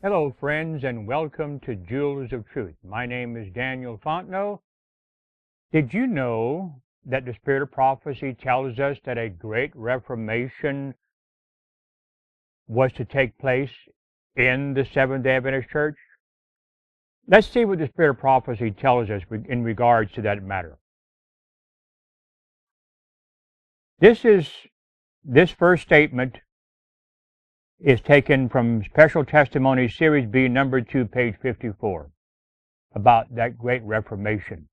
Hello, friends, and welcome to Jewels of Truth. My name is Daniel Fontenot. Did you know that the Spirit of Prophecy tells us that a great Reformation was to take place in the Seventh-day Adventist Church? Let's see what the Spirit of Prophecy tells us in regards to that matter. This first statement is taken from Special Testimony Series B, number 2, page 54, about that great Reformation.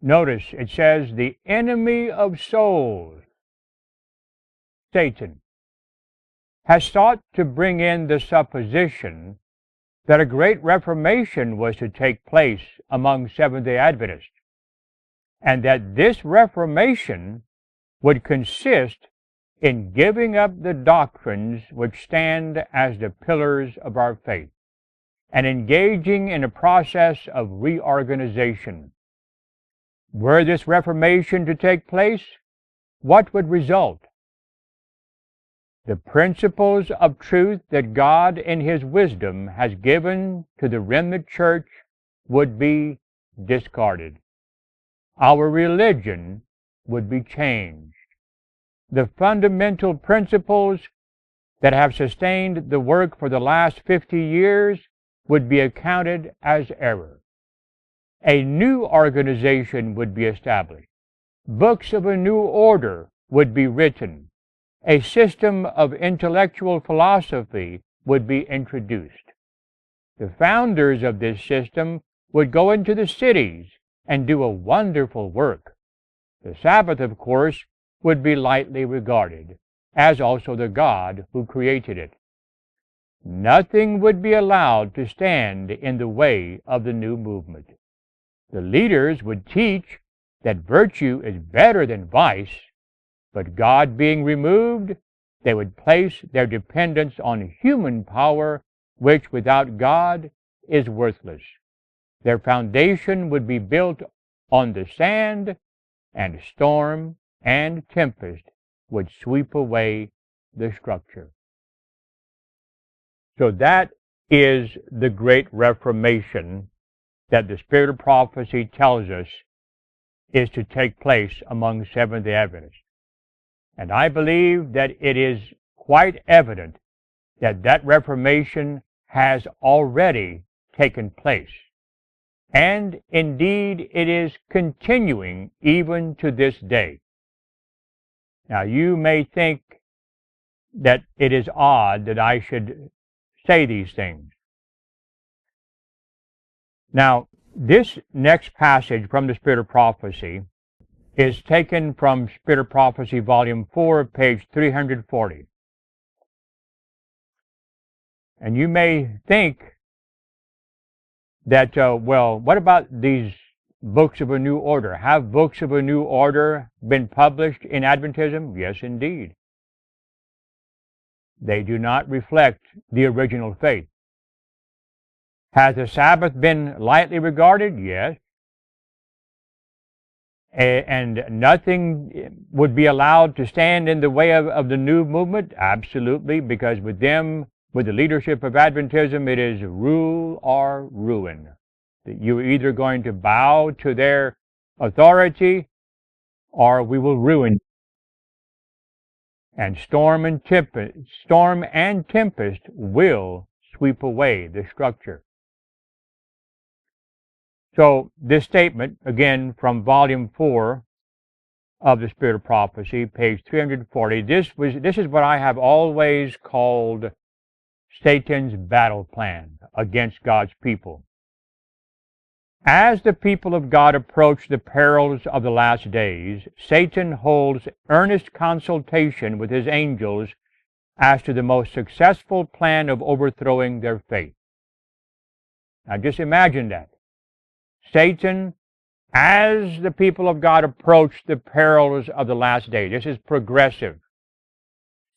Notice it says, the enemy of souls, Satan, has sought to bring in the supposition that a great Reformation was to take place among Seventh-day Adventists, and that this Reformation would consist in giving up the doctrines which stand as the pillars of our faith, and engaging in a process of reorganization. Were this Reformation to take place, what would result? The principles of truth that God in His wisdom has given to the remnant church would be discarded. Our religion would be changed. The fundamental principles that have sustained the work for the last 50 years would be accounted as error. A new organization would be established. Books of a new order would be written. A system of intellectual philosophy would be introduced. The founders of this system would go into the cities and do a wonderful work. The Sabbath, of course, would be lightly regarded, as also the God who created it. Nothing would be allowed to stand in the way of the new movement. The leaders would teach that virtue is better than vice, but God being removed, they would place their dependence on human power, which without God is worthless. Their foundation would be built on the sand, and storm and tempest would sweep away the structure. So that is the great Reformation that the Spirit of Prophecy tells us is to take place among Seventh-day Adventists. And I believe that it is quite evident that that Reformation has already taken place. And indeed, it is continuing even to this day. Now, you may think that it is odd that I should say these things. Now, this next passage from the Spirit of Prophecy is taken from Spirit of Prophecy, Volume 4, page 340. And you may think that, well, what about these books of a new order? Have books of a new order been published in Adventism? Yes, indeed. They do not reflect the original faith. Has the Sabbath been lightly regarded? Yes. And nothing would be allowed to stand in the way of the new movement? Absolutely, because with them, with the leadership of Adventism, it is rule or ruin. You're either going to bow to their authority, or we will ruin. And storm and tempest will sweep away the structure. So this statement, again from Volume 4 of the Spirit of Prophecy, page 340, this is what I have always called Satan's battle plan against God's people. As the people of God approach the perils of the last days, Satan holds earnest consultation with his angels as to the most successful plan of overthrowing their faith. Now just imagine that. Satan, as the people of God approach the perils of the last day, this is progressive.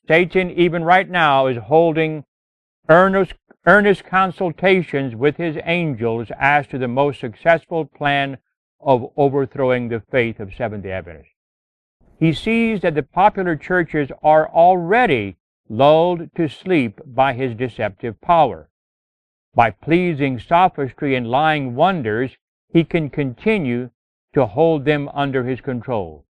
Satan, even right now, is holding earnest consultations with his angels as to the most successful plan of overthrowing the faith of Seventh-day Adventists. He sees that the popular churches are already lulled to sleep by his deceptive power. By pleasing sophistry and lying wonders, he can continue to hold them under his control.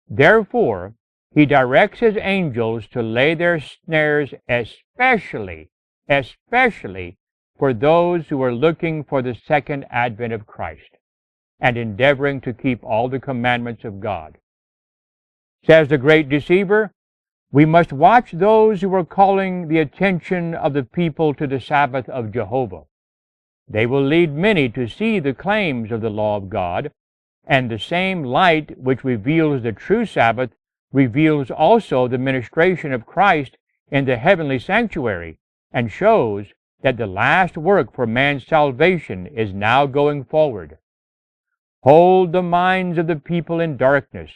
Therefore, he directs his angels to lay their snares especially for those who are looking for the second advent of Christ and endeavoring to keep all the commandments of God. Says the great deceiver, we must watch those who are calling the attention of the people to the Sabbath of Jehovah. They will lead many to see the claims of the law of God, and the same light which reveals the true Sabbath reveals also the ministration of Christ in the heavenly sanctuary, and shows that the last work for man's salvation is now going forward. Hold the minds of the people in darkness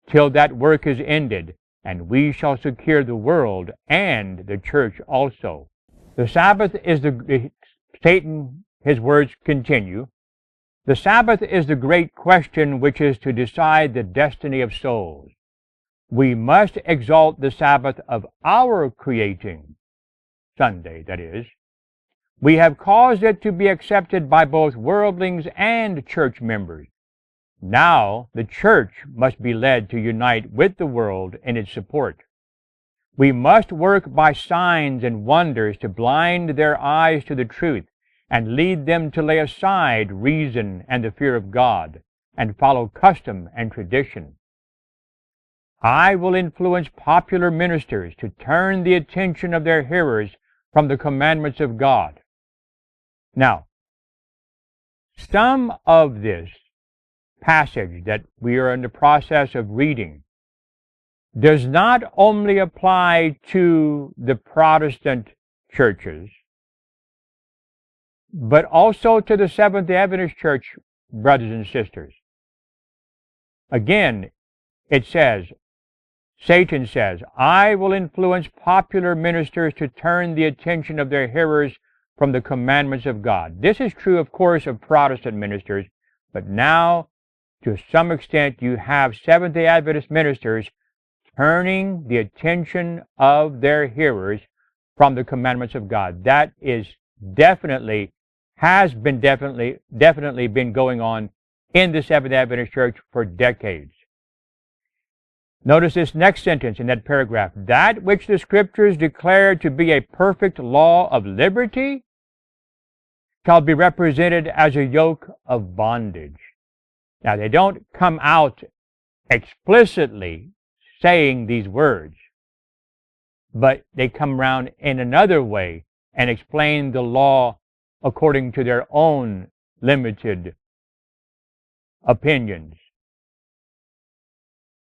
till that work is ended, and we shall secure the world and the church also. The Sabbath is Satan, his words continue, the Sabbath is the great question which is to decide the destiny of souls. We must exalt the Sabbath of our creating, Sunday, that is. We have caused it to be accepted by both worldlings and church members. Now the church must be led to unite with the world in its support. We must work by signs and wonders to blind their eyes to the truth and lead them to lay aside reason and the fear of God and follow custom and tradition. I will influence popular ministers to turn the attention of their hearers from the commandments of God. Now, some of this passage that we are in the process of reading does not only apply to the Protestant churches, but also to the Seventh-day Adventist Church brothers and sisters. Again, it says, Satan says, I will influence popular ministers to turn the attention of their hearers from the commandments of God. This is true, of course, of Protestant ministers, but now, to some extent, you have Seventh-day Adventist ministers turning the attention of their hearers from the commandments of God. That is definitely been going on in the Seventh-day Adventist Church for decades. Notice this next sentence in that paragraph. That which the Scriptures declare to be a perfect law of liberty shall be represented as a yoke of bondage. Now, they don't come out explicitly saying these words, but they come around in another way and explain the law according to their own limited opinions.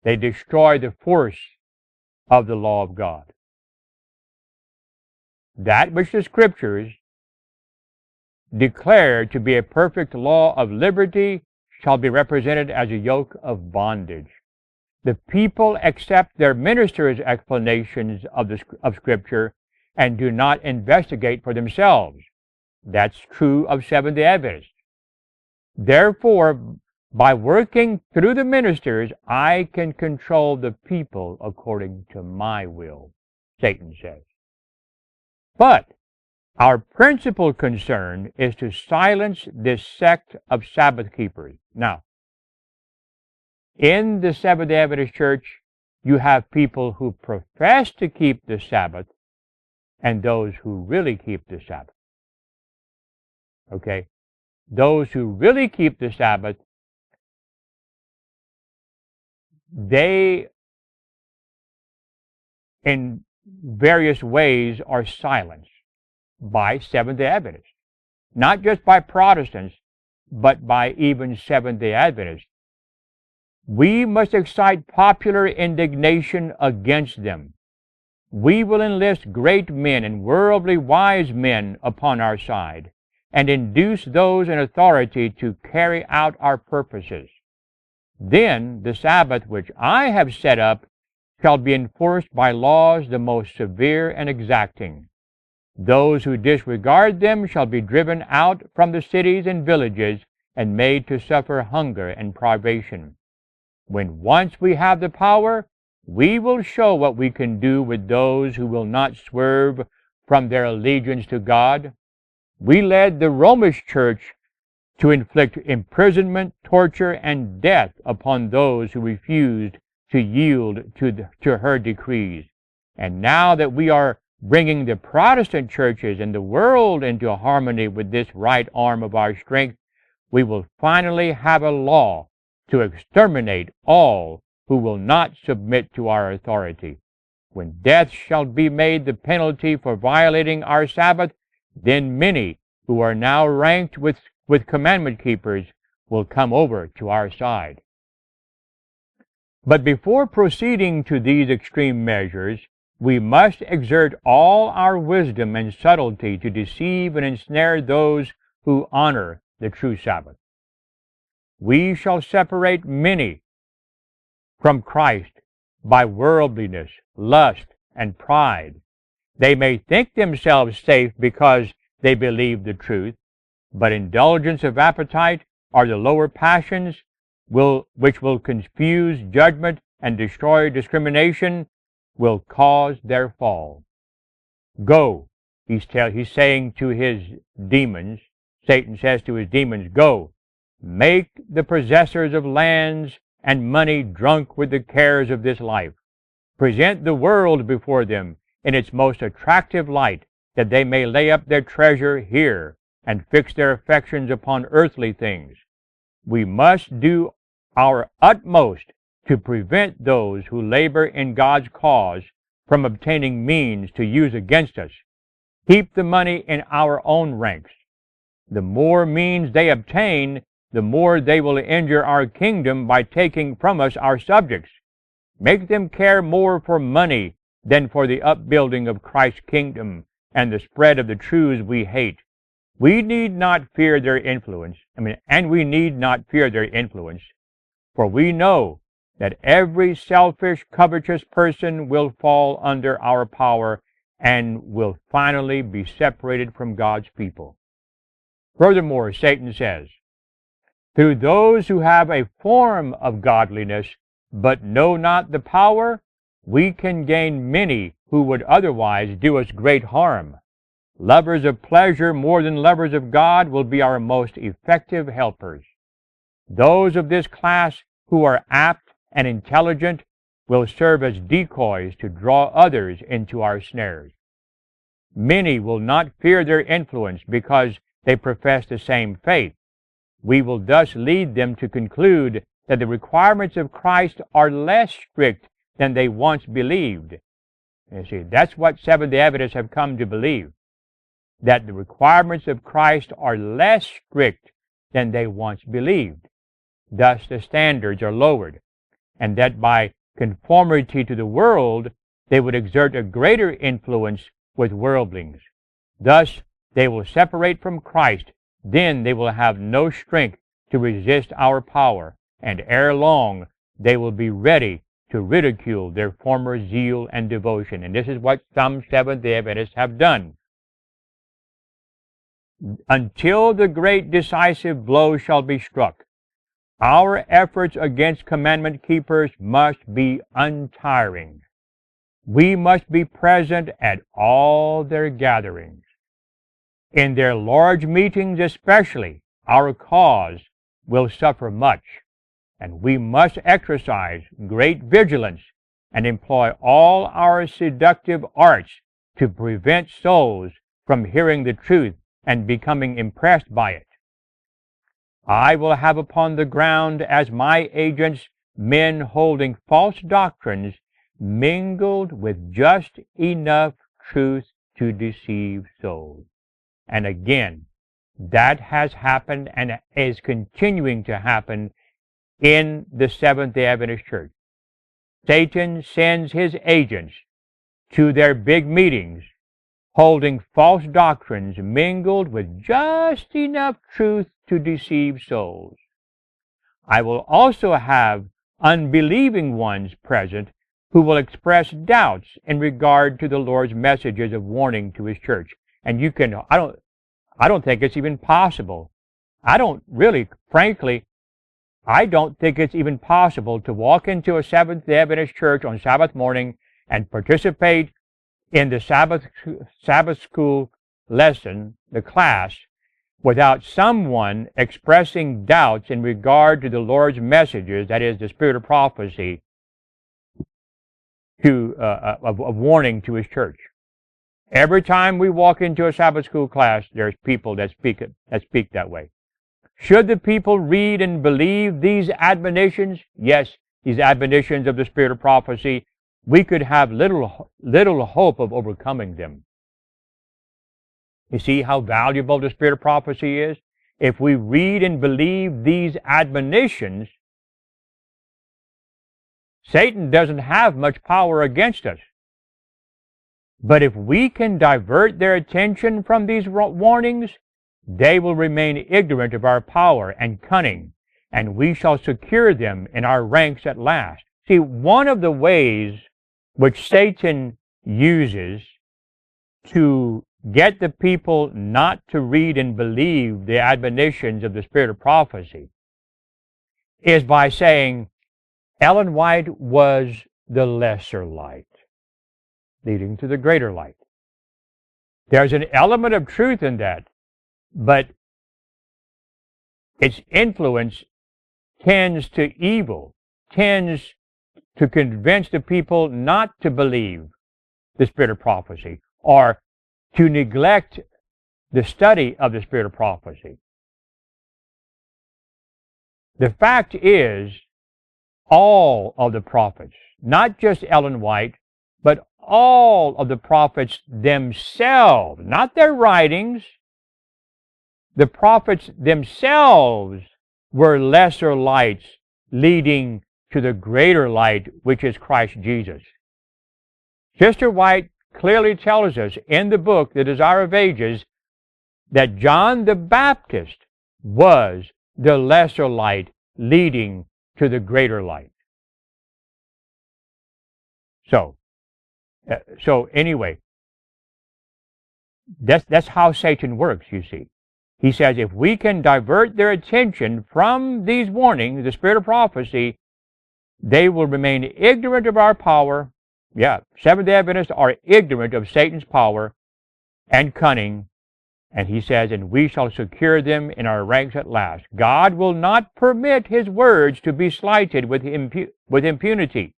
They destroy the force of the law of God. That which the Scriptures declare to be a perfect law of liberty shall be represented as a yoke of bondage. The people accept their ministers' explanations of Scripture and do not investigate for themselves. That's true of Seventh-day Adventists. Therefore, by working through the ministers, I can control the people according to my will, Satan says. But our principal concern is to silence this sect of Sabbath keepers. Now, in the Seventh-day Adventist Church, you have people who profess to keep the Sabbath and those who really keep the Sabbath. Okay? Those who really keep the Sabbath, they, in various ways, are silenced by Seventh-day Adventists. Not just by Protestants, but by even Seventh-day Adventists. We must excite popular indignation against them. We will enlist great men and worldly wise men upon our side, and induce those in authority to carry out our purposes. Then the Sabbath which I have set up shall be enforced by laws the most severe and exacting. Those who disregard them shall be driven out from the cities and villages and made to suffer hunger and privation. When once we have the power, we will show what we can do with those who will not swerve from their allegiance to God. We led the Romish church to inflict imprisonment, torture, and death upon those who refused to yield to her decrees. And now that we are bringing the Protestant churches and the world into harmony with this right arm of our strength, we will finally have a law to exterminate all who will not submit to our authority. When death shall be made the penalty for violating our Sabbath, then many who are now ranked with commandment keepers will come over to our side. But before proceeding to these extreme measures, we must exert all our wisdom and subtlety to deceive and ensnare those who honor the true Sabbath. We shall separate many from Christ by worldliness, lust, and pride. They may think themselves safe because they believe the truth, but indulgence of appetite or the lower passions which will confuse judgment and destroy discrimination will cause their fall. Go, he's saying to his demons, Satan says to his demons, go, make the possessors of lands and money drunk with the cares of this life. Present the world before them in its most attractive light, that they may lay up their treasure here and fix their affections upon earthly things. We must do our utmost to prevent those who labor in God's cause from obtaining means to use against us. Keep the money in our own ranks. The more means they obtain, the more they will injure our kingdom by taking from us our subjects. Make them care more for money than for the upbuilding of Christ's kingdom and the spread of the truths we hate. We need not fear their influence, we need not fear their influence, for we know that every selfish, covetous person will fall under our power and will finally be separated from God's people. Furthermore, Satan says, through those who have a form of godliness but know not the power, we can gain many who would otherwise do us great harm. Lovers of pleasure more than lovers of God will be our most effective helpers. Those of this class who are apt and intelligent will serve as decoys to draw others into our snares. Many will not fear their influence because they profess the same faith. We will thus lead them to conclude that the requirements of Christ are less strict than they once believed. You see, that's what Seventh-day Adventists have come to believe, that the requirements of Christ are less strict than they once believed. Thus the standards are lowered, and that by conformity to the world, they would exert a greater influence with worldlings. Thus they will separate from Christ. Then they will have no strength to resist our power, and ere long they will be ready to ridicule their former zeal and devotion. And this is what some Seventh-day Adventists have done. Until the great decisive blow shall be struck, our efforts against commandment keepers must be untiring. We must be present at all their gatherings. In their large meetings especially, our cause will suffer much, and we must exercise great vigilance and employ all our seductive arts to prevent souls from hearing the truth and becoming impressed by it. I will have upon the ground as my agents men holding false doctrines mingled with just enough truth to deceive souls. And again, that has happened and is continuing to happen in the Seventh-day Adventist Church. Satan sends his agents to their big meetings holding false doctrines mingled with just enough truth to deceive souls. I will also have unbelieving ones present who will express doubts in regard to the Lord's messages of warning to his church. And I don't think it's even possible. Frankly, I don't think it's even possible to walk into a Seventh-day Adventist church on Sabbath morning and participate in the Sabbath school lesson, the class, without someone expressing doubts in regard to the Lord's messages, that is, the spirit of prophecy, of warning to His church. Every time we walk into a Sabbath school class, there's people that speak that way. Should the people read and believe these admonitions? Yes, these admonitions of the spirit of prophecy. We could have little hope of overcoming them. You see how valuable the spirit of prophecy is? If we read and believe these admonitions, Satan doesn't have much power against us. But if we can divert their attention from these warnings, they will remain ignorant of our power and cunning, and we shall secure them in our ranks at last. See, one of the ways which Satan uses to get the people not to read and believe the admonitions of the spirit of prophecy is by saying Ellen White was the lesser light, leading to the greater light. There's an element of truth in that, but its influence tends to evil, tends to convince the people not to believe the spirit of prophecy or to neglect the study of the spirit of prophecy. The fact is, all of the prophets, not just Ellen White, but all of the prophets themselves, not their writings, the prophets themselves were lesser lights leading to the greater light, which is Christ Jesus. Sister White clearly tells us in the book, The Desire of Ages, that John the Baptist was the lesser light leading to the greater light. So anyway, that's how Satan works, you see. He says if we can divert their attention from these warnings, the spirit of prophecy, they will remain ignorant of our power. Yeah, Seventh-day Adventists are ignorant of Satan's power and cunning. And he says, and we shall secure them in our ranks at last. God will not permit His words to be slighted with impunity.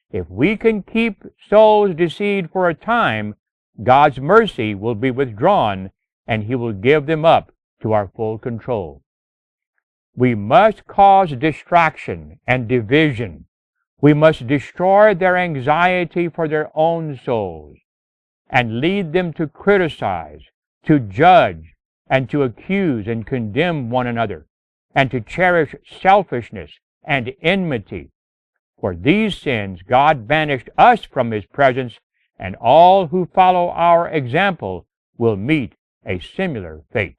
If we can keep souls deceived for a time, God's mercy will be withdrawn, and He will give them up to our full control. We must cause distraction and division. We must destroy their anxiety for their own souls and lead them to criticize, to judge, and to accuse and condemn one another, and to cherish selfishness and enmity. For these sins God banished us from His presence, and all who follow our example will meet a similar fate.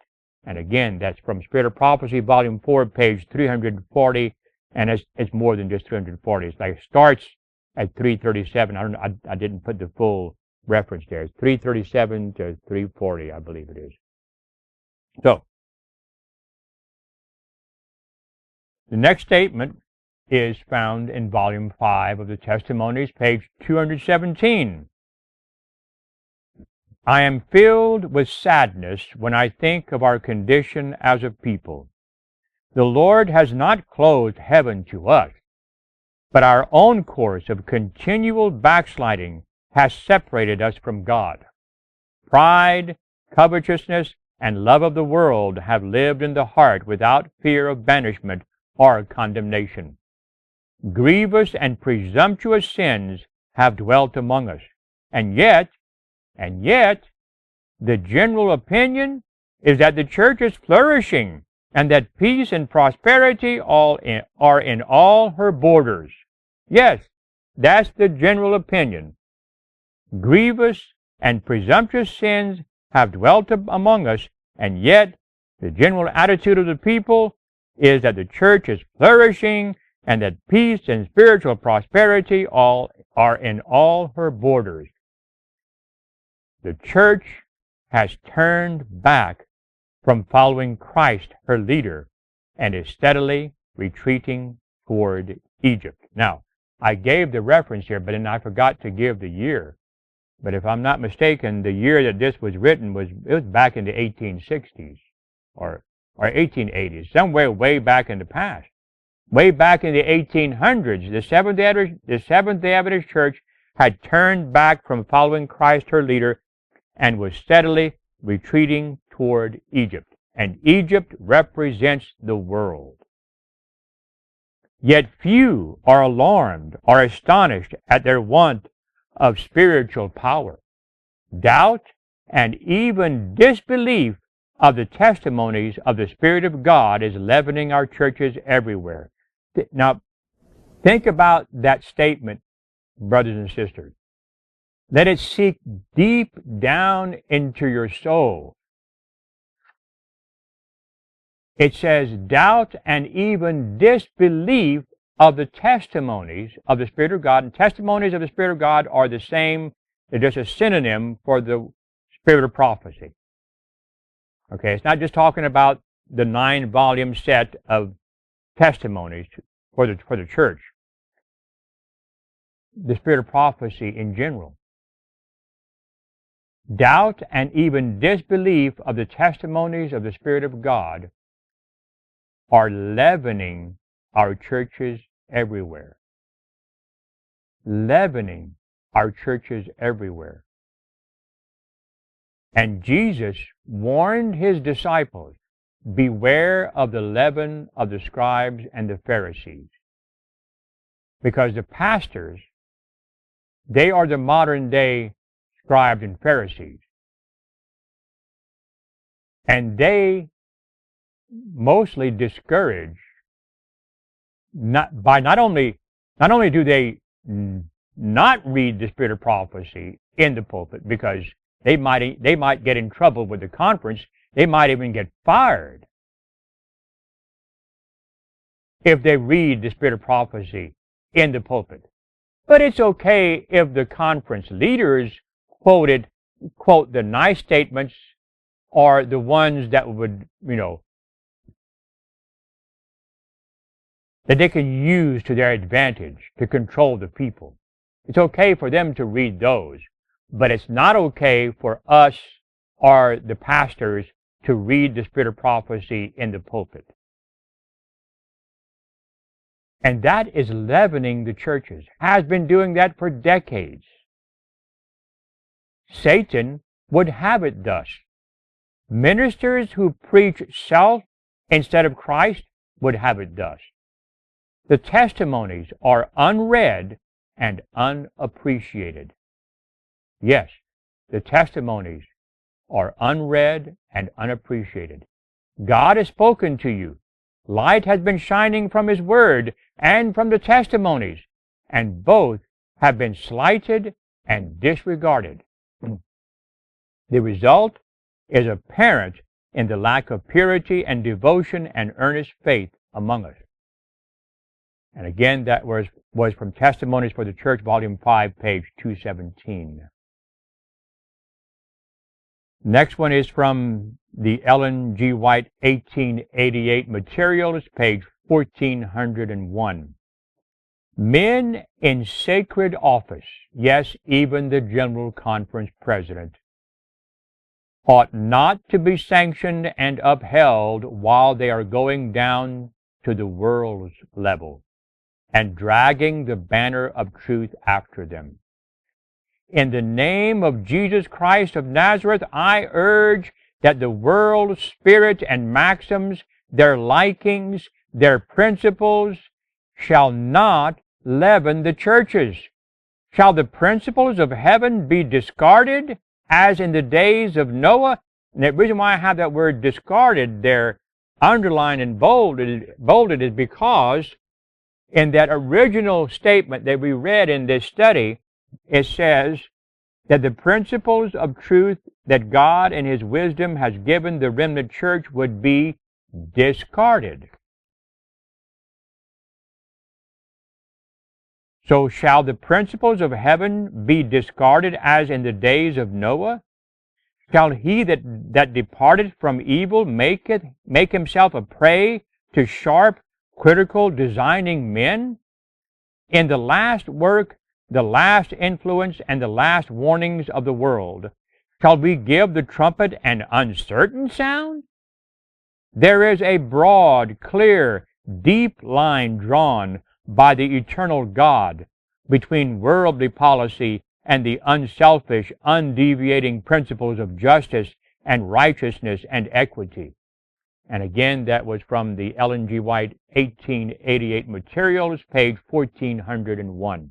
And again, that's from Spirit of Prophecy, Volume 4, page 340, and it's more than just 340. It's like it starts at 337. I didn't put the full reference there. It's 337 to 340, I believe it is. So, the next statement is found in Volume 5 of the Testimonies, page 217. I am filled with sadness when I think of our condition as a people. The Lord has not closed heaven to us, but our own course of continual backsliding has separated us from God. Pride, covetousness, and love of the world have lived in the heart without fear of banishment or condemnation. Grievous and presumptuous sins have dwelt among us, and yet, the general opinion is that the church is flourishing and that peace and prosperity are in all her borders. Yes, that's the general opinion. Grievous and presumptuous sins have dwelt among us, and yet the general attitude of the people is that the church is flourishing and that peace and spiritual prosperity are in all her borders. The church has turned back from following Christ, her leader, and is steadily retreating toward Egypt. Now, I gave the reference here, but then I forgot to give the year. But if I'm not mistaken, the year that this was written was back in the 1860s or 1880s, somewhere way back in the past. Way back in the 1800s, the Seventh-day Adventist Church had turned back from following Christ, her leader, and was steadily retreating toward Egypt. And Egypt represents the world. Yet few are alarmed or astonished at their want of spiritual power. Doubt and even disbelief of the testimonies of the Spirit of God is leavening our churches everywhere. Now, think about that statement, brothers and sisters. Let it sink deep down into your soul. It says, doubt and even disbelief of the testimonies of the Spirit of God. And testimonies of the Spirit of God are the same, they're just a synonym for the Spirit of prophecy. Okay, it's not just talking about the 9-volume set of testimonies for the church. The Spirit of prophecy in general. Doubt and even disbelief of the testimonies of the Spirit of God are leavening our churches everywhere. Leavening our churches everywhere. And Jesus warned his disciples, beware of the leaven of the scribes and the Pharisees. Because the pastors, they are the modern day scribes and Pharisees. And they mostly discourage, not only do they not read the Spirit of prophecy in the pulpit, because they might get in trouble with the conference, they might even get fired if they read the Spirit of prophecy in the pulpit. But it's okay if the conference leaders quote the nice statements, or the ones that would, that they can use to their advantage to control the people. It's okay for them to read those, but it's not okay for us or the pastors to read the Spirit of prophecy in the pulpit. And that is leavening the churches, has been doing that for decades. Satan would have it thus. Ministers who preach self instead of Christ would have it thus. The testimonies are unread and unappreciated. Yes, the testimonies are unread and unappreciated. God has spoken to you. Light has been shining from His Word and from the testimonies, and both have been slighted and disregarded. The result is apparent in the lack of purity and devotion and earnest faith among us. And again, that was from Testimonies for the Church, Volume 5, page 217. Next one is from the Ellen G. White 1888 Materials, page 1401. Men in sacred office, yes, even the General Conference President, ought not to be sanctioned and upheld while they are going down to the world's level and dragging the banner of truth after them. In the name of Jesus Christ of Nazareth, I urge that the world's spirit and maxims, their likings, their principles, shall not leaven the churches. Shall the principles of heaven be discarded, as in the days of Noah? And the reason why I have that word discarded there, underlined and bolded is because in that original statement that we read in this study, it says that the principles of truth that God in His wisdom has given the remnant church would be discarded. So shall the principles of heaven be discarded as in the days of Noah? Shall he that departed from evil make himself a prey to sharp, critical, designing men? In the last work, the last influence, and the last warnings of the world, shall we give the trumpet an uncertain sound? There is a broad, clear, deep line drawn by the eternal God between worldly policy and the unselfish, undeviating principles of justice and righteousness and equity. And again, that was from the Ellen G. White 1888 materials, page 1401.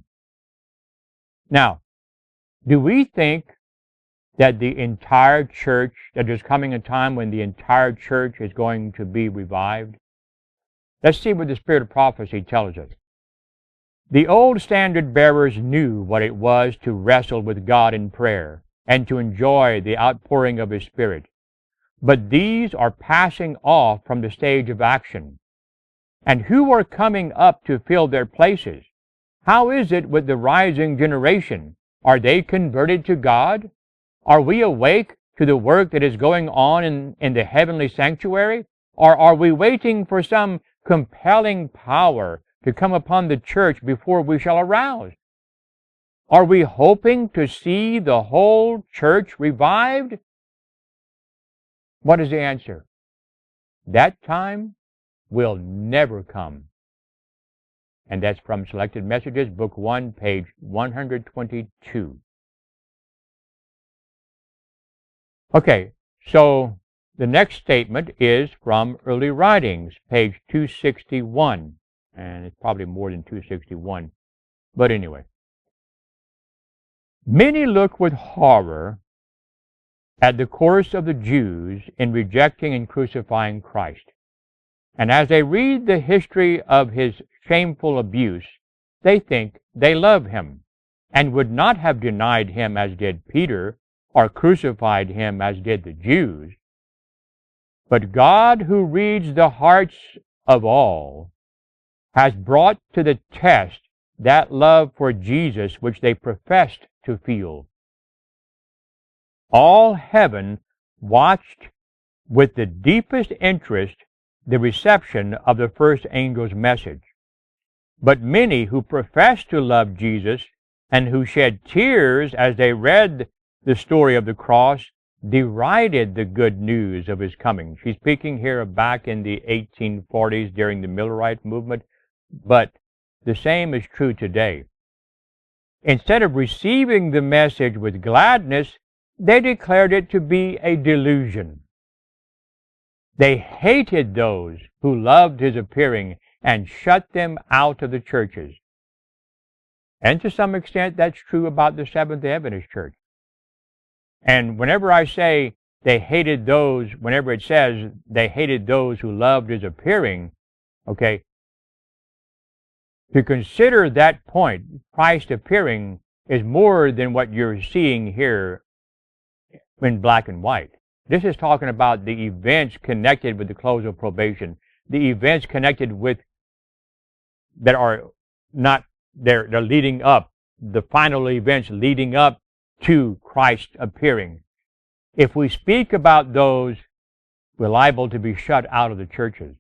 Now, do we think that the entire church, that there's coming a time when the entire church is going to be revived? Let's see what the Spirit of prophecy tells us. The old standard bearers knew what it was to wrestle with God in prayer and to enjoy the outpouring of His Spirit. But these are passing off from the stage of action. And who are coming up to fill their places? How is it with the rising generation? Are they converted to God? Are we awake to the work that is going on in the heavenly sanctuary? Or are we waiting for some compelling power to come upon the church before we shall arouse? Are we hoping to see the whole church revived? What is the answer? That time will never come. And that's from Selected Messages, Book 1, page 122. Okay, so the next statement is from Early Writings, page 261. And it's probably more than 261. But anyway. Many look with horror at the course of the Jews in rejecting and crucifying Christ. And as they read the history of His shameful abuse, they think they love Him and would not have denied Him as did Peter or crucified Him as did the Jews. But God, who reads the hearts of all, has brought to the test that love for Jesus which they professed to feel. All heaven watched with the deepest interest the reception of the first angel's message. But many who professed to love Jesus and who shed tears as they read the story of the cross derided the good news of His coming. She's speaking here back in the 1840s during the Millerite movement, but the same is true today. Instead of receiving the message with gladness, they declared it to be a delusion. They hated those who loved His appearing and shut them out of the churches. And to some extent, that's true about the Seventh-day Adventist Church. And whenever I say they hated those, whenever it says they hated those who loved His appearing, okay, to consider that point, Christ appearing, is more than what you're seeing here in black and white. This is talking about the events connected with the close of probation, the events connected with that are not, they're leading up, the final events leading up to Christ appearing. If we speak about those, we're liable to be shut out of the churches.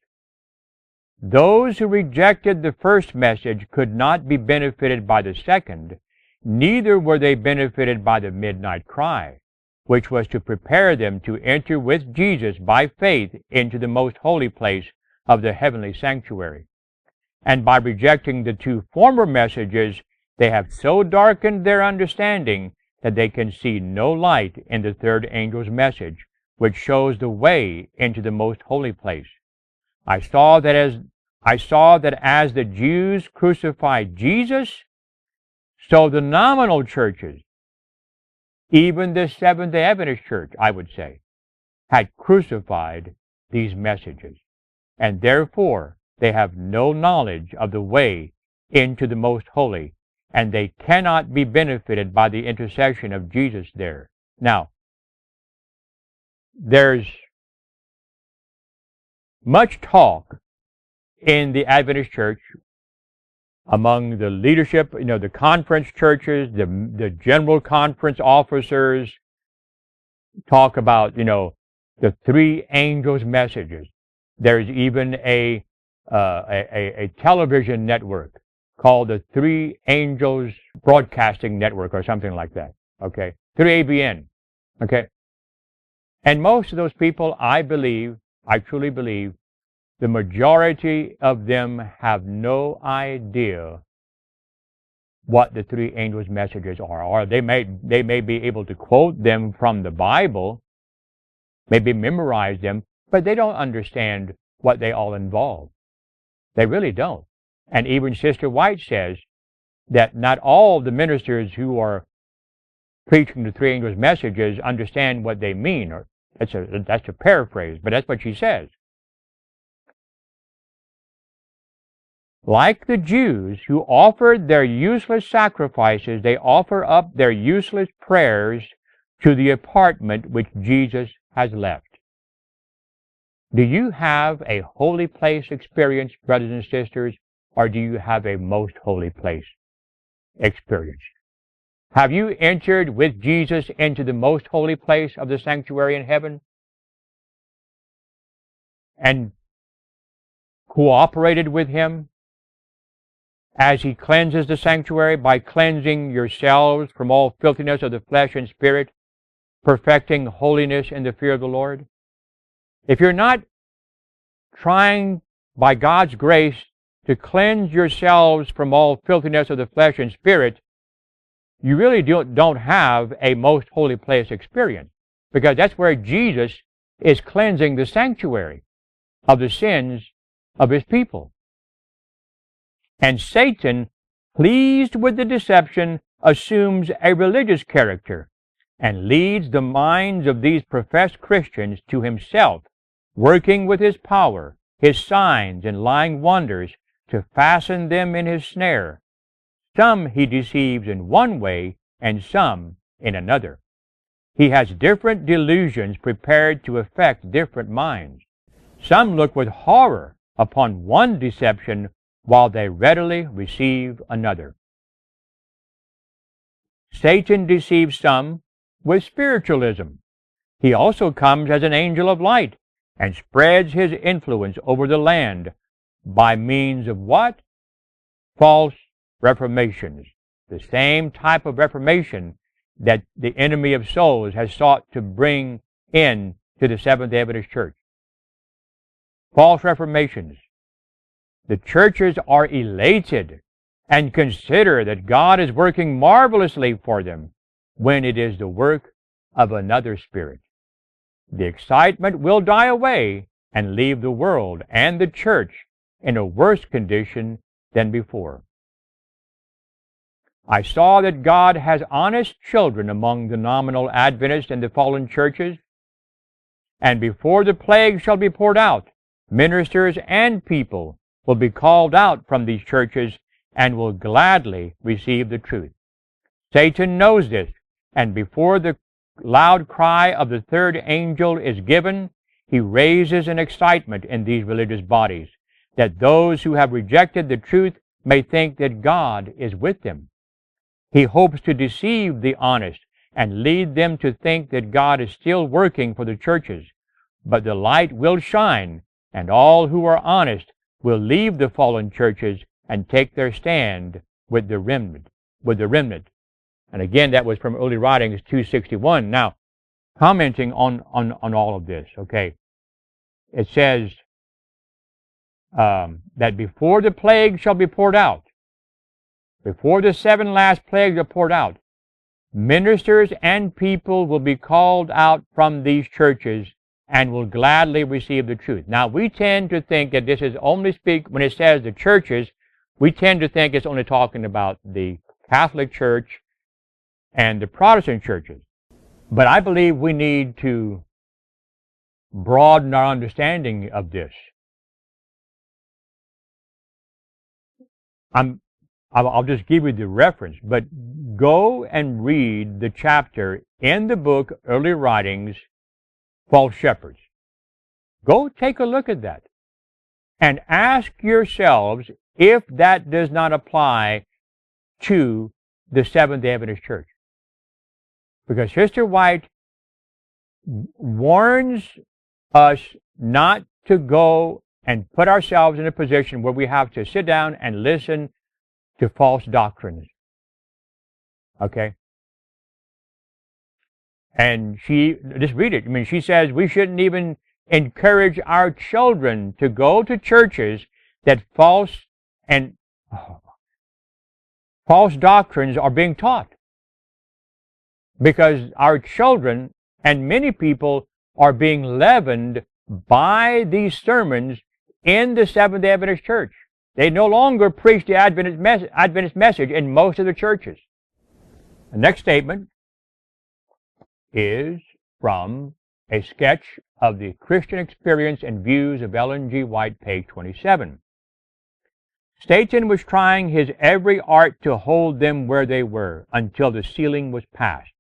Those who rejected the first message could not be benefited by the second, neither were they benefited by the midnight cry, which was to prepare them to enter with Jesus by faith into the most holy place of the heavenly sanctuary. And by rejecting the two former messages, they have so darkened their understanding that they can see no light in the third angel's message, which shows the way into the most holy place. I saw that as the Jews crucified Jesus, so the nominal churches, even the Seventh-day Adventist Church, I would say, had crucified these messages. And therefore, they have no knowledge of the way into the most holy, and they cannot be benefited by the intercession of Jesus there. Now, there's much talk in the Adventist Church among the leadership, the conference churches, the general conference officers talk about, the three angels' messages. There's even a a television network called the Three Angels Broadcasting Network or something like that. Okay, 3ABN. Okay, and most of those people, I truly believe, the majority of them have no idea what the three angels' messages are, or they may be able to quote them from the Bible, maybe memorize them, but they don't understand what they all involve. They really don't. And even Sister White says that not all the ministers who are preaching the three angels' messages understand what they mean, or that's a paraphrase, but that's what she says. Like the Jews who offered their useless sacrifices, they offer up their useless prayers to the apartment which Jesus has left. Do you have a holy place experience, brothers and sisters, or do you have a most holy place experience? Have you entered with Jesus into the most holy place of the sanctuary in heaven and cooperated with Him as He cleanses the sanctuary by cleansing yourselves from all filthiness of the flesh and spirit, perfecting holiness in the fear of the Lord? If you're not trying by God's grace to cleanse yourselves from all filthiness of the flesh and spirit, you really don't have a most holy place experience, because that's where Jesus is cleansing the sanctuary of the sins of His people. And Satan, pleased with the deception, assumes a religious character and leads the minds of these professed Christians to himself, working with his power, his signs, and lying wonders to fasten them in his snare. Some he deceives in one way, and some in another. He has different delusions prepared to affect different minds. Some look with horror upon one deception, while they readily receive another. Satan deceives some with spiritualism. He also comes as an angel of light and spreads his influence over the land by means of what? False reformations. The same type of reformation that the enemy of souls has sought to bring in to the Seventh-day Adventist Church. False reformations. The churches are elated and consider that God is working marvelously for them when it is the work of another spirit. The excitement will die away and leave the world and the church in a worse condition than before. I saw that God has honest children among the nominal Adventists and the fallen churches, and before the plague shall be poured out, ministers and people will be called out from these churches and will gladly receive the truth. Satan knows this, and before the loud cry of the third angel is given, he raises an excitement in these religious bodies, that those who have rejected the truth may think that God is with them. He hopes to deceive the honest and lead them to think that God is still working for the churches. But the light will shine, and all who are honest will leave the fallen churches and take their stand with the remnant. And again, that was from Early Writings 261. Now, commenting on all of this, okay, it says that before the plague shall be poured out, before the 7 last plagues are poured out, ministers and people will be called out from these churches and will gladly receive the truth. Now, we tend to think that this is only when it says the churches, we tend to think it's only talking about the Catholic Church and the Protestant churches. But I believe we need to broaden our understanding of this. I'll just give you the reference, but go and read the chapter in the book Early Writings, False Shepherds. Go take a look at that and ask yourselves if that does not apply to the Seventh-day Adventist Church. Because Sister White warns us not to go and put ourselves in a position where we have to sit down and listen to false doctrines. Okay? And just read it. I mean, she says we shouldn't even encourage our children to go to churches that false doctrines are being taught. Because our children and many people are being leavened by these sermons in the Seventh-day Adventist Church. They no longer preach the Adventist message in most of the churches. The next statement is from a sketch of the Christian experience and views of Ellen G. White, page 27. Satan was trying his every art to hold them where they were until the ceiling was passed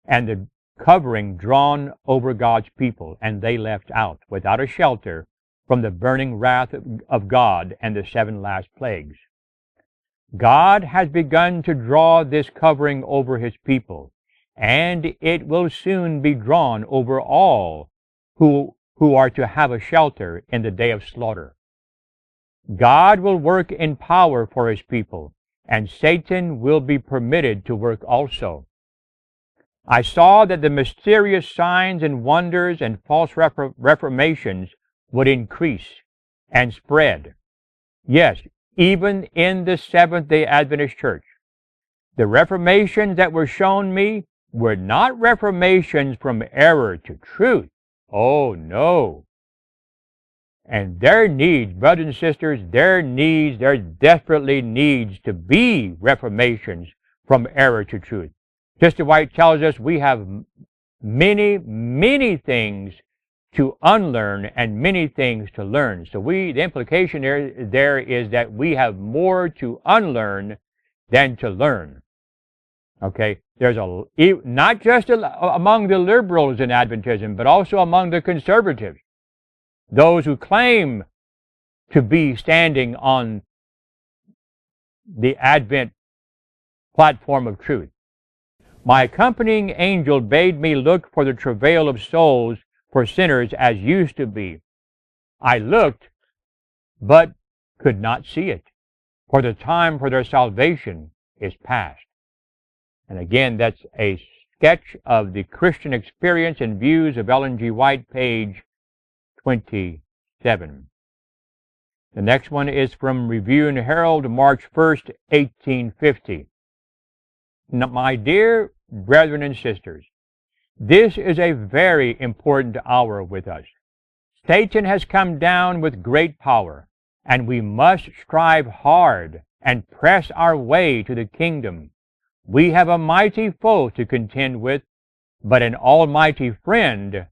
and the covering drawn over God's people, and they left out, without a shelter, from the burning wrath of God and the 7 last plagues. God has begun to draw this covering over his people, and it will soon be drawn over all who are to have a shelter in the day of slaughter. God will work in power for his people, and Satan will be permitted to work also. I saw that the mysterious signs and wonders and false reformations would increase and spread. Yes, even in the Seventh-day Adventist Church. The reformations that were shown me were not reformations from error to truth. Oh, no. And there needs, brothers and sisters, there desperately needs to be reformations from error to truth. Sister White tells us we have many, many things to unlearn and many things to learn. So the implication there is that we have more to unlearn than to learn. Okay? There's not just among the liberals in Adventism, but also among the conservatives. Those who claim to be standing on the Advent platform of truth. My accompanying angel bade me look for the travail of souls for sinners as used to be. I looked, but could not see it, for the time for their salvation is past. And again, that's a sketch of the Christian experience and views of Ellen G. White, page 27. The next one is from Review and Herald, March 1st, 1850. Now, my dear brethren and sisters, this is a very important hour with us. Satan has come down with great power, and we must strive hard and press our way to the kingdom. We have a mighty foe to contend with, but an almighty friend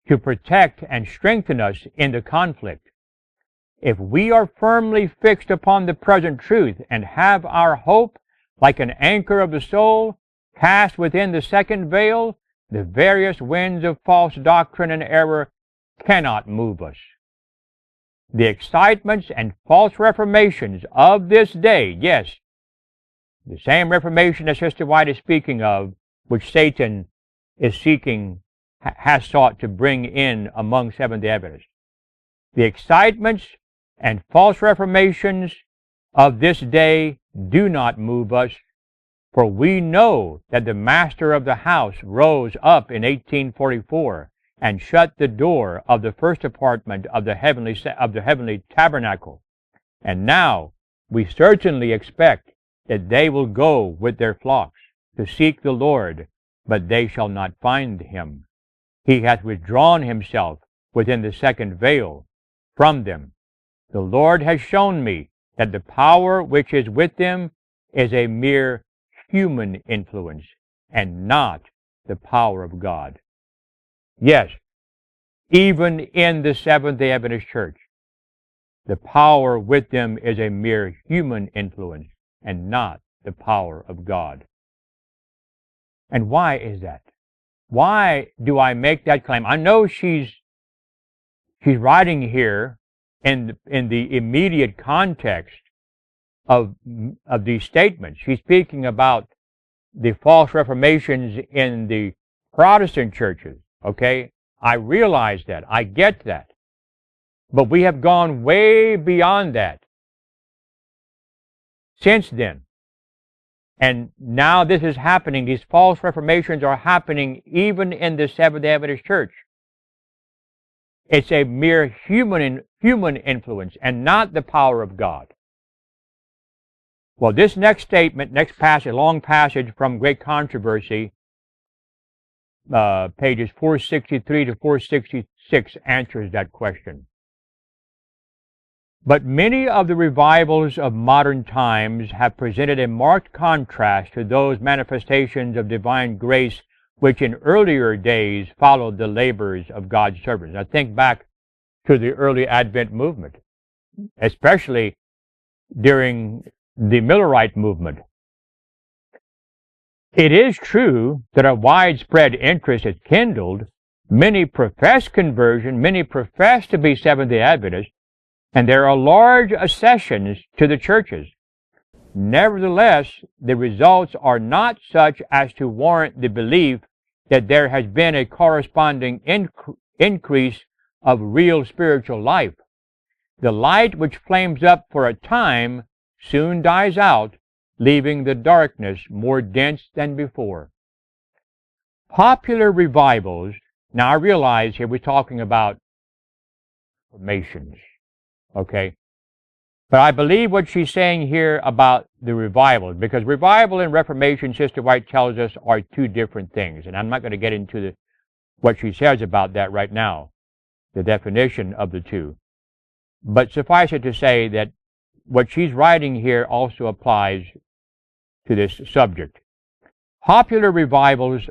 to protect and strengthen us in the conflict. If we are firmly fixed upon the present truth and have our hope like an anchor of the soul cast within the second veil, the various winds of false doctrine and error cannot move us. The excitements and false reformations of this day, yes, the same reformation that Sister White is speaking of, which Satan is has sought to bring in among Seventh-day Adventists. The excitements and false reformations of this day do not move us, for we know that the master of the house rose up in 1844 and shut the door of the first apartment of the heavenly tabernacle. And now we certainly expect that they will go with their flocks to seek the Lord, but they shall not find him. He hath withdrawn himself within the second veil from them. The Lord has shown me that the power which is with them is a mere human influence and not the power of God. Yes, even in the Seventh-day Adventist Church, the power with them is a mere human influence and not the power of God. And why is that? Why do I make that claim? I know she's writing here in the immediate context of these statements. She's speaking about the false reformations in the Protestant churches, okay? I realize that. I get that. But we have gone way beyond that since then. And now this is happening. These false reformations are happening even in the Seventh-day Adventist Church. It's a mere human influence and not the power of God. Well, this next statement, next passage, long passage from Great Controversy, pages 463 to 466, answers that question. But many of the revivals of modern times have presented a marked contrast to those manifestations of divine grace which in earlier days followed the labors of God's servants. Now think back to the early Advent movement, especially during the Millerite movement. It is true that a widespread interest is kindled. Many profess conversion, many profess to be Seventh-day Adventists, and there are large accessions to the churches. Nevertheless, the results are not such as to warrant the belief that there has been a corresponding increase of real spiritual life. The light which flames up for a time soon dies out, leaving the darkness more dense than before. Popular revivals, now I realize here we're talking about reformations, okay? But I believe what she's saying here about the revivals, because revival and reformation, Sister White tells us, are two different things. And I'm not going to get into what she says about that right now, the definition of the two. But suffice it to say that what she's writing here also applies to this subject. Popular revivals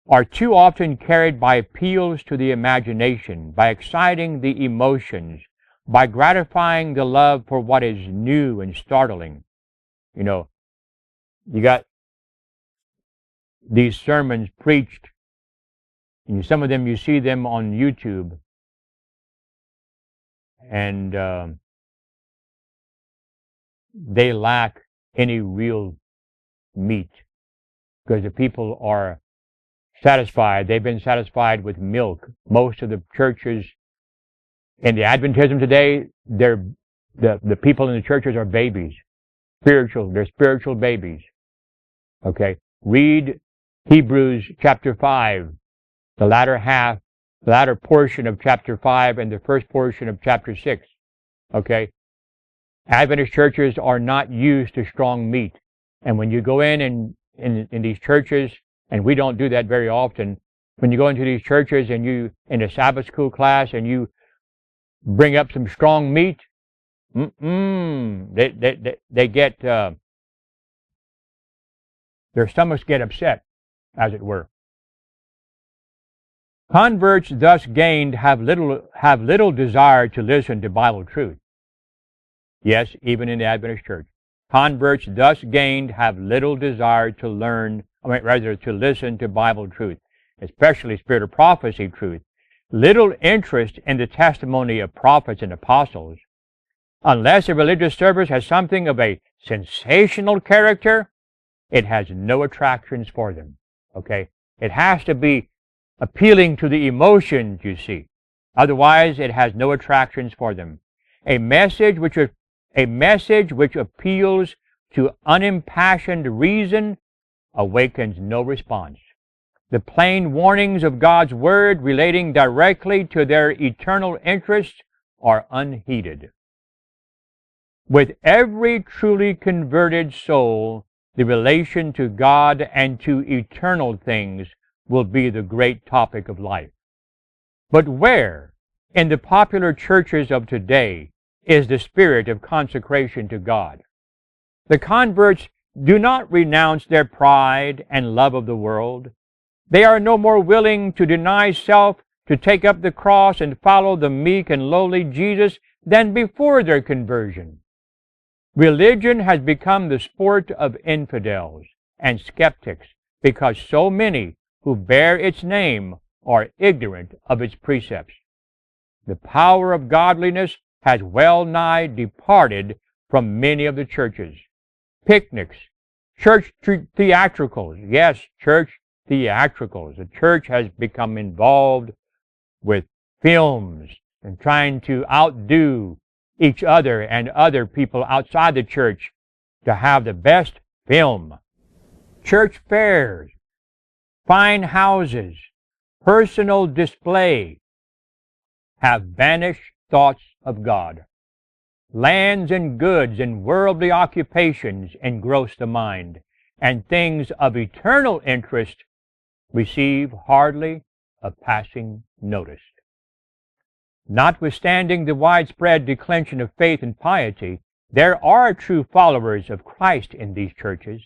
are too often carried by appeals to the imagination, by exciting the emotions, by gratifying the love for what is new and startling. You know, you got these sermons preached, and some of them you see them on YouTube, and they lack any real meat because the people are satisfied. They've been satisfied with milk. Most of the churches in the Adventism today, the people in the churches are babies. They're spiritual babies. Okay? Read Hebrews chapter 5, the latter portion of chapter 5 and the first portion of chapter 6. Okay? Adventist churches are not used to strong meat. And when you go in these churches, and we don't do that very often, when you go into these churches and you, in a Sabbath school class, and you bring up some strong meat, they get, their stomachs get upset, as it were. Converts thus gained have little desire to listen to Bible truth. Yes, even in the Adventist church. Converts thus gained have little desire to listen to Bible truth, especially spirit of prophecy truth. Little interest in the testimony of prophets and apostles. Unless a religious service has something of a sensational character, it has no attractions for them. Okay? It has to be appealing to the emotions, you see. Otherwise, it has no attractions for them. A message which appeals to unimpassioned reason awakens no response. The plain warnings of God's Word relating directly to their eternal interests are unheeded. With every truly converted soul, the relation to God and to eternal things will be the great topic of life. But where, in the popular churches of today, is the spirit of consecration to God? The converts do not renounce their pride and love of the world. They are no more willing to deny self, to take up the cross and follow the meek and lowly Jesus than before their conversion. Religion has become the sport of infidels and skeptics because so many who bear its name are ignorant of its precepts. The power of godliness has well nigh departed from many of the churches. Picnics, church theatricals, yes, church theatricals. The church has become involved with films, and trying to outdo each other and other people outside the church to have the best film. Church fairs, fine houses, personal display have banished thoughts of God. Lands and goods and worldly occupations engross the mind, and things of eternal interest receive hardly a passing notice. Notwithstanding the widespread declension of faith and piety, there are true followers of Christ in these churches.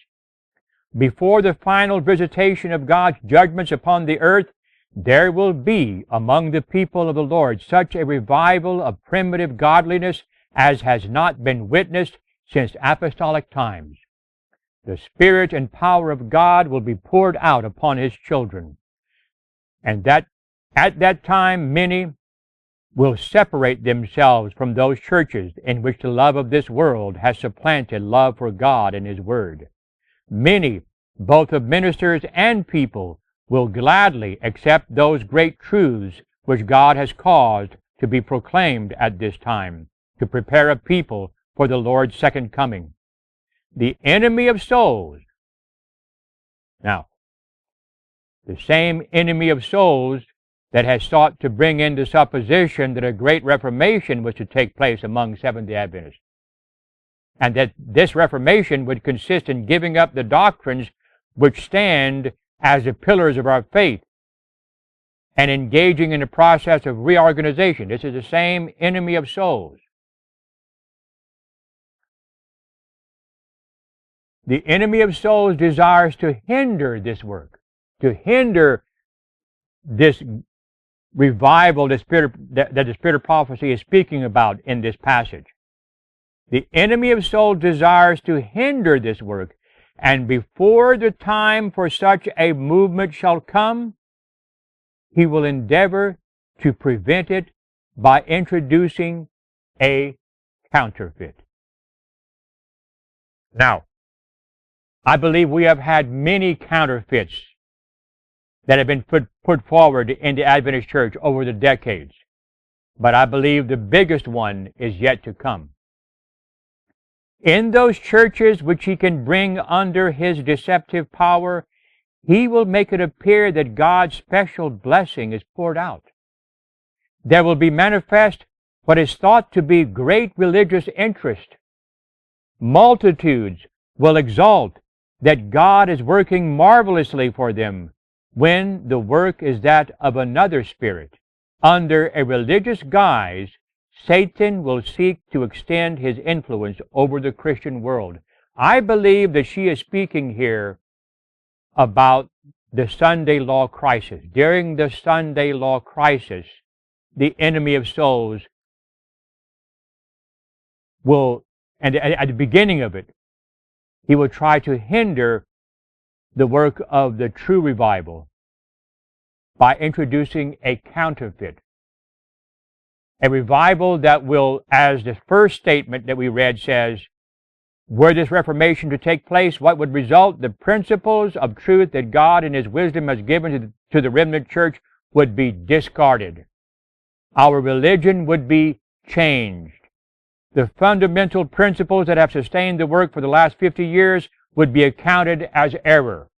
Before the final visitation of God's judgments upon the earth, there will be among the people of the Lord such a revival of primitive godliness as has not been witnessed since apostolic times. The Spirit and power of God will be poured out upon His children, and that at that time many will separate themselves from those churches in which the love of this world has supplanted love for God and His Word. Many, both of ministers and people, will gladly accept those great truths which God has caused to be proclaimed at this time, to prepare a people for the Lord's second coming. The enemy of souls. Now, the same enemy of souls that has sought to bring into supposition that a great Reformation was to take place among Seventh-day Adventists, and that this Reformation would consist in giving up the doctrines which stand as the pillars of our faith and engaging in the process of reorganization. This is the same enemy of souls. The enemy of souls desires to hinder this work, to hinder this revival that the Spirit of prophecy is speaking about in this passage. The enemy of souls desires to hinder this work, and before the time for such a movement shall come, he will endeavor to prevent it by introducing a counterfeit. Now, I believe we have had many counterfeits that have been put forward in the Adventist church over the decades, but I believe the biggest one is yet to come. In those churches which he can bring under his deceptive power, he will make it appear that God's special blessing is poured out. There will be manifest what is thought to be great religious interest. Multitudes will exult that God is working marvelously for them, when the work is that of another spirit. Under a religious guise, Satan will seek to extend his influence over the Christian world. I believe that she is speaking here about the Sunday law crisis. During the Sunday law crisis, the enemy of souls will, and at the beginning of it, he will try to hinder the work of the true revival by introducing a counterfeit. A revival that will, as the first statement that we read says, were this Reformation to take place, what would result? The principles of truth that God in His wisdom has given to the remnant church would be discarded. Our religion would be changed. The fundamental principles that have sustained the work for the last 50 years would be accounted as error.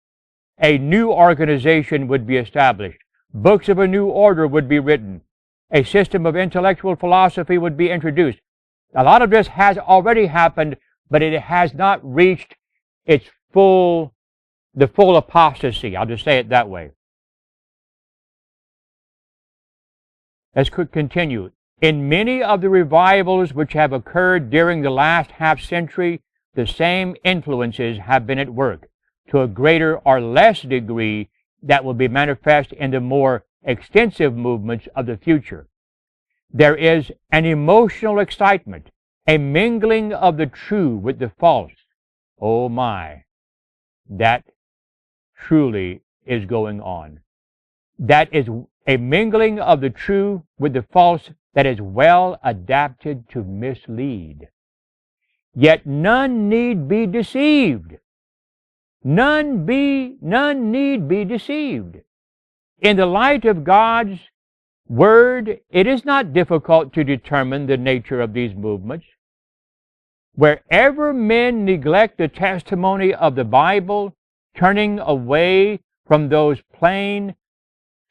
A new organization would be established. Books of a new order would be written. A system of intellectual philosophy would be introduced. A lot of this has already happened, but it has not reached the full apostasy. I'll just say it that way. Let's continue. In many of the revivals which have occurred during the last half century, the same influences have been at work, to a greater or less degree that will be manifest in the more extensive movements of the future. There is an emotional excitement, a mingling of the true with the false. Oh my, that truly is going on. That is a mingling of the true with the false that is well adapted to mislead. Yet none need be deceived. None need be deceived. In the light of God's word, it is not difficult to determine the nature of these movements. Wherever men neglect the testimony of the Bible, turning away from those plain,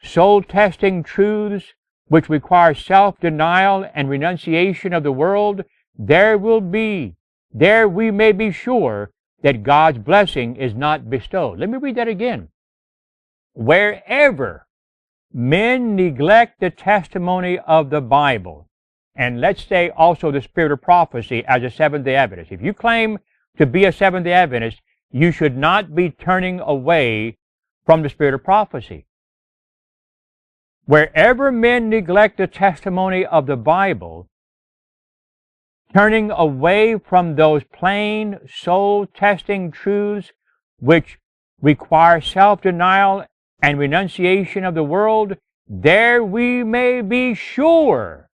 soul-testing truths which require self-denial and renunciation of the world, there we may be sure that God's blessing is not bestowed. Let me read that again. Wherever men neglect the testimony of the Bible, and let's say also the spirit of prophecy as a Seventh-day Adventist. If you claim to be a Seventh-day Adventist, you should not be turning away from the spirit of prophecy. Wherever men neglect the testimony of the Bible, turning away from those plain, soul-testing truths which require self-denial and renunciation of the world, there we may be sure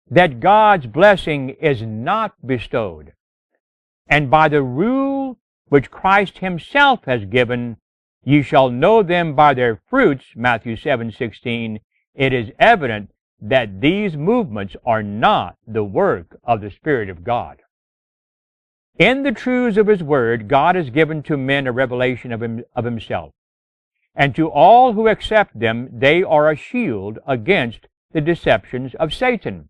that God's blessing is not bestowed. And by the rule which Christ himself has given, ye shall know them by their fruits, Matthew 7:16, it is evident that these movements are not the work of the Spirit of God. In the truths of his word, God has given to men a revelation of himself. And to all who accept them, they are a shield against the deceptions of Satan.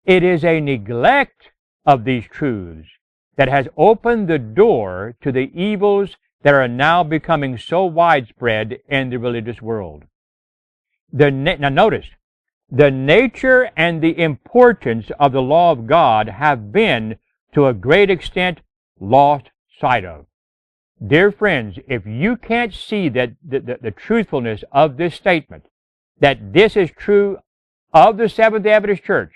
It is a neglect of these truths that has opened the door to the evils that are now becoming so widespread in the religious world. Now notice, the nature and the importance of the law of God have been, to a great extent, lost sight of. Dear friends, if you can't see that the truthfulness of this statement, that this is true of the Seventh-day Adventist Church,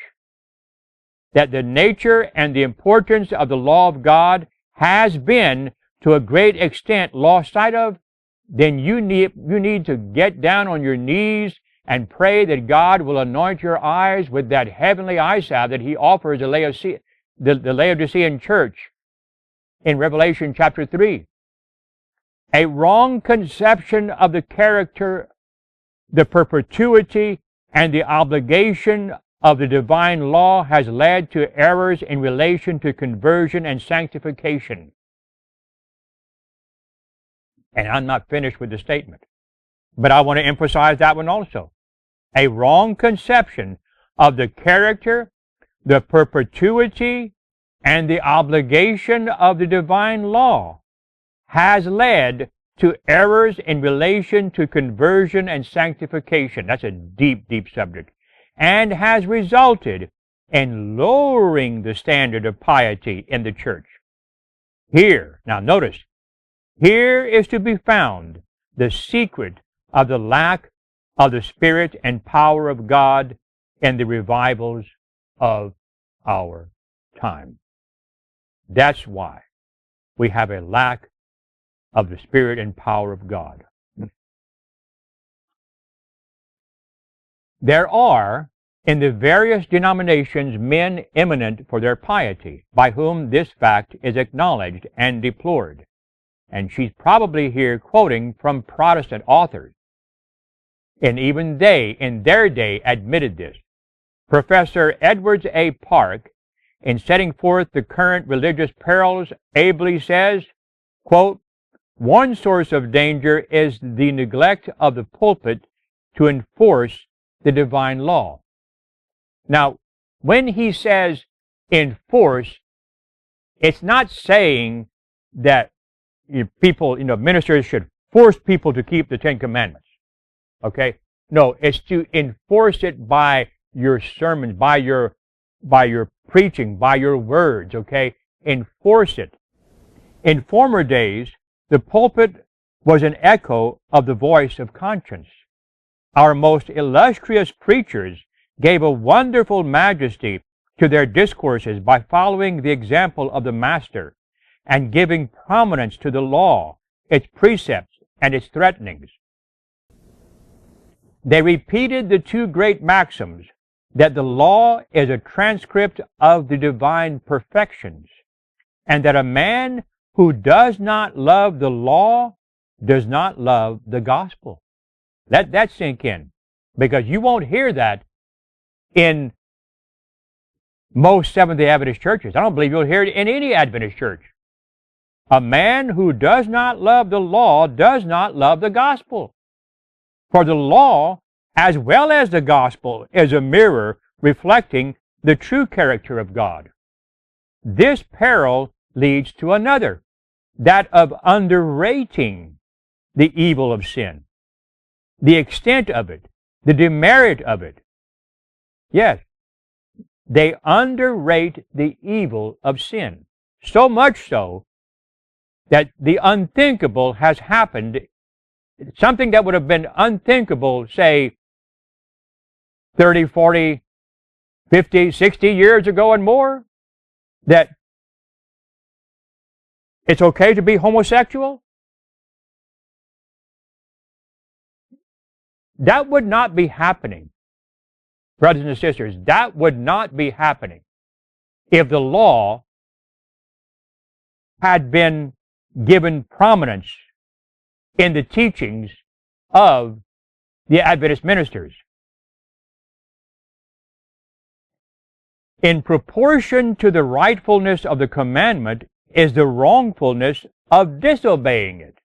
that the nature and the importance of the law of God has been, to a great extent, lost sight of, then you need to get down on your knees and pray that God will anoint your eyes with that heavenly eye salve that he offers the Laodicean church in Revelation chapter 3. A wrong conception of the character, the perpetuity, and the obligation of the divine law has led to errors in relation to conversion and sanctification. And I'm not finished with the statement, but I want to emphasize that one also. A wrong conception of the character, the perpetuity, and the obligation of the divine law has led to errors in relation to conversion and sanctification. That's a deep, deep subject. And has resulted in lowering the standard of piety in the church. Here, now notice, here is to be found the secret of the lack of the Spirit and power of God in the revivals of our time. That's why we have a lack of the Spirit and power of God. There are in the various denominations men eminent for their piety, by whom this fact is acknowledged and deplored. And she's probably here quoting from Protestant authors. And even they, in their day, admitted this. Professor Edwards A. Park, in setting forth the current religious perils, ably says, quote, one source of danger is the neglect of the pulpit to enforce the divine law. Now, when he says enforce, it's not saying that ministers should force people to keep the Ten Commandments. Okay? No, it's to enforce it by your sermons, by your preaching, by your words, okay? Enforce it. In former days, the pulpit was an echo of the voice of conscience. Our most illustrious preachers gave a wonderful majesty to their discourses by following the example of the Master and giving prominence to the law, its precepts, and its threatenings. They repeated the two great maxims, that the law is a transcript of the divine perfections, and that a man who does not love the law does not love the gospel. Let that sink in. because you won't hear that in most Seventh-day Adventist churches. I don't believe you'll hear it in any Adventist church. A man who does not love the law does not love the gospel. For the law, as well as the gospel, is a mirror reflecting the true character of God. This peril leads to another, that of underrating the evil of sin, the extent of it, the demerit of it. Yes, they underrate the evil of sin, so much so that the unthinkable has happened. Something that would have been unthinkable, say, 30, 40, 50, 60 years ago and more, that it's okay to be homosexual. That would not be happening, brothers and sisters. That would not be happening if the law had been given prominence in the teachings of the Adventist ministers. In proportion to the rightfulness of the commandment is the wrongfulness of disobeying it.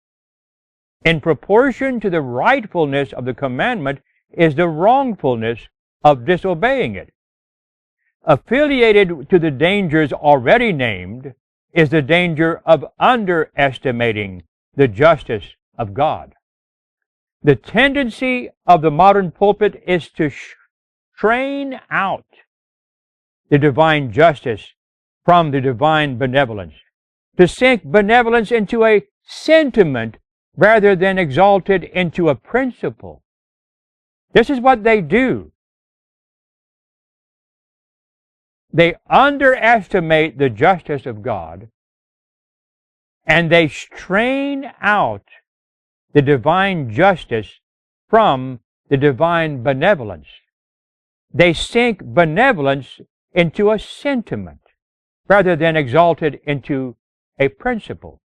In proportion to the rightfulness of the commandment is the wrongfulness of disobeying it. Affiliated to the dangers already named is the danger of underestimating the justice of God. The tendency of the modern pulpit is to strain out the divine justice from the divine benevolence, to sink benevolence into a sentiment rather than exalt it into a principle. This is what they do. They underestimate the justice of God, and they strain out the divine justice from the divine benevolence. They sink benevolence into a sentiment rather than exalt it into a principle.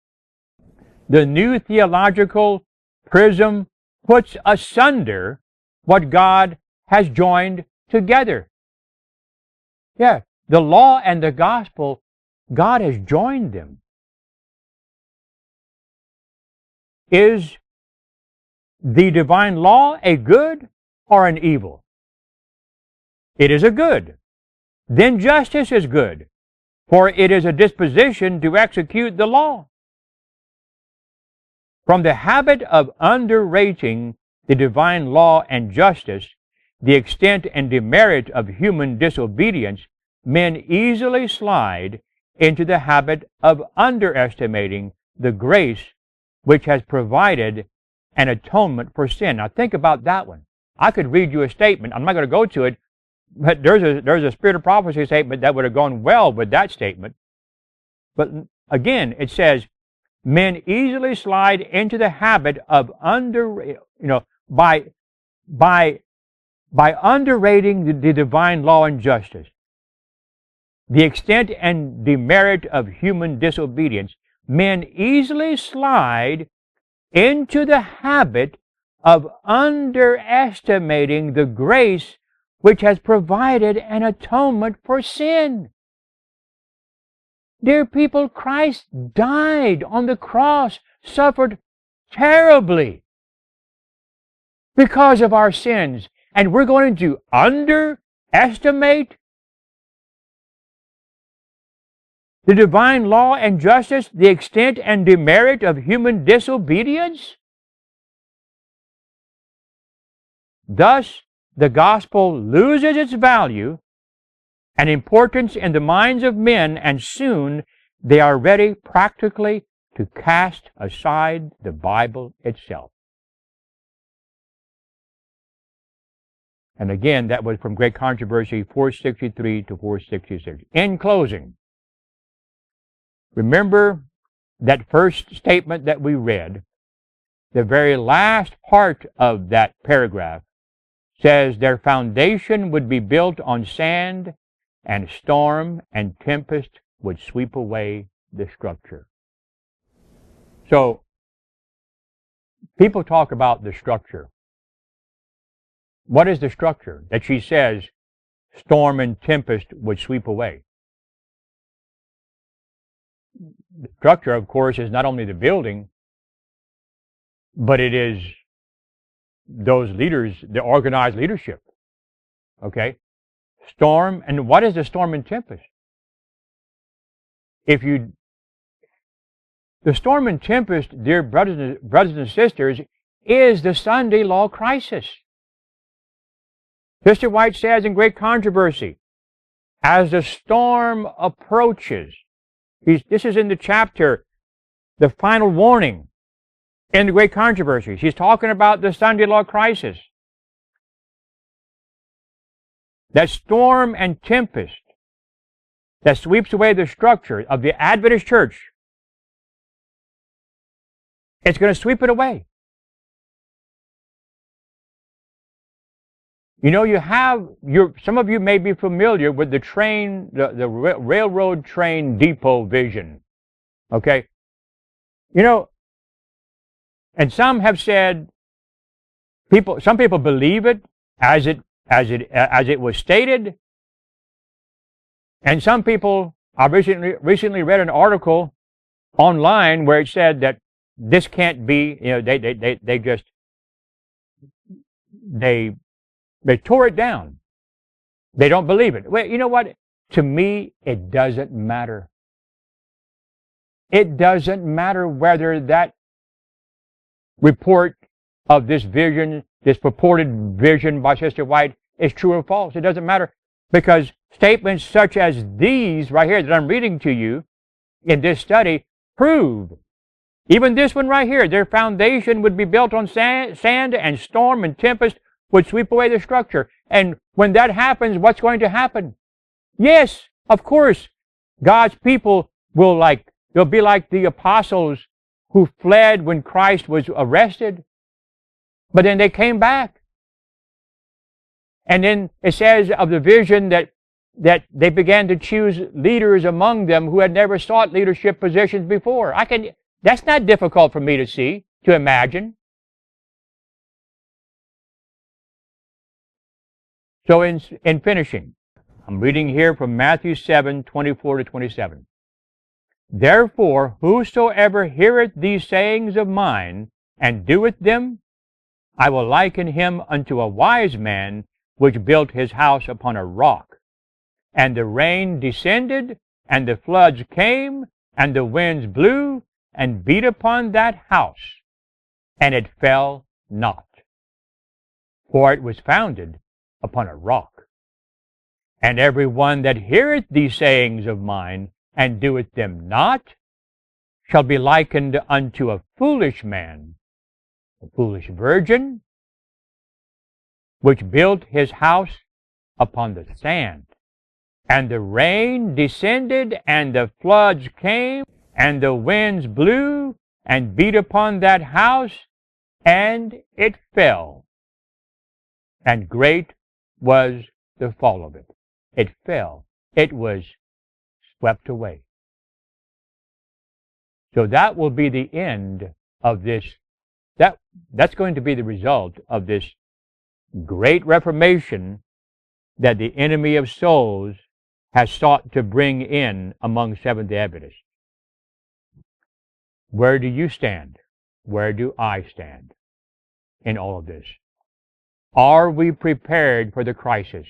The new theological prism puts asunder what God has joined together. Yeah, the law and the gospel, God has joined them. Is the divine law a good or an evil? It is a good. Then justice is good, for it is a disposition to execute the law. From the habit of underrating the divine law and justice, the extent and demerit of human disobedience, men easily slide into the habit of underestimating the grace which has provided an atonement for sin. Now think about that one. I could read you a statement. I'm not going to go to it, but there's a spirit of prophecy statement that would have gone well with that statement. But again, it says, men easily slide into the habit of by underrating the divine law and justice, the extent and demerit of human disobedience, men easily slide into the habit of underestimating the grace which has provided an atonement for sin. Dear people, Christ died on the cross, suffered terribly because of our sins, and we're going to underestimate the divine law and justice, the extent and demerit of human disobedience? Thus, the gospel loses its value and importance in the minds of men, and soon they are ready practically to cast aside the Bible itself. And again, that was from Great Controversy 463 to 466. In closing, remember that first statement that we read. The very last part of that paragraph says their foundation would be built on sand, and storm and tempest would sweep away the structure. So, people talk about the structure. What is the structure that she says storm and tempest would sweep away? The structure, of course, is not only the building, but it is those leaders, the organized leadership. Okay? Storm, and what is the storm and tempest? The storm and tempest, dear brothers and sisters, is the Sunday law crisis. Sister White says in Great Controversy, as the storm approaches, this is in the chapter, the final warning in the Great Controversy. She's talking about the Sunday law crisis. That storm and tempest that sweeps away the structure of the Adventist church, it's going to sweep it away. You know, some of you may be familiar with the train, the railroad train depot vision. Okay? You know, and some have said, some people believe it as it was stated, and some people, I recently read an article online where it said that this can't be, you know, they tore it down. They don't believe it. Well, you know what? To me, it doesn't matter. It doesn't matter whether that report of this vision, this purported vision by Sister White, is true or false. It doesn't matter, because statements such as these right here that I'm reading to you in this study prove, even this one right here, their foundation would be built on sand, and storm and tempest would sweep away the structure. And when that happens, what's going to happen? Yes, of course, God's people they'll be like the apostles who fled when Christ was arrested, but then they came back. And then it says of the vision that they began to choose leaders among them who had never sought leadership positions before. That's not difficult for me to see, to imagine. So in finishing, I'm reading here from Matthew 7:24-27. Therefore, whosoever heareth these sayings of mine, and doeth them, I will liken him unto a wise man, which built his house upon a rock. And the rain descended, and the floods came, and the winds blew, and beat upon that house, and it fell not, for it was founded upon a rock. And every one that heareth these sayings of mine, and doeth them not, shall be likened unto a foolish man, a foolish virgin, which built his house upon the sand. And the rain descended, and the floods came, and the winds blew, and beat upon that house, and it fell. And great was the fall of it. It fell. It was swept away. So that will be the end of this. That's going to be the result of this great Reformation that the enemy of souls has sought to bring in among Seventh-day Adventists. Where do you stand? Where do I stand in all of this? Are we prepared for the crisis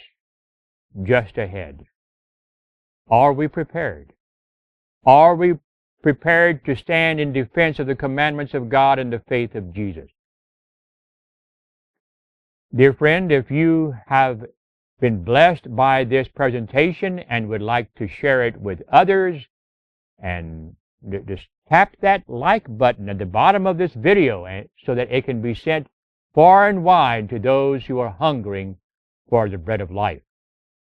just ahead? Are we prepared? Are we prepared to stand in defense of the commandments of God and the faith of Jesus? Dear friend, if you have been blessed by this presentation and would like to share it with others, and just tap that like button at the bottom of this video so that it can be sent far and wide to those who are hungering for the bread of life.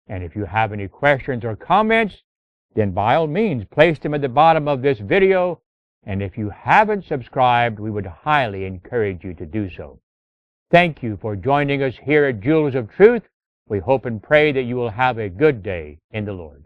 And if you have any questions or comments, then by all means place them at the bottom of this video. And if you haven't subscribed, we would highly encourage you to do so. Thank you for joining us here at Jewels of Truth. We hope and pray that you will have a good day in the Lord.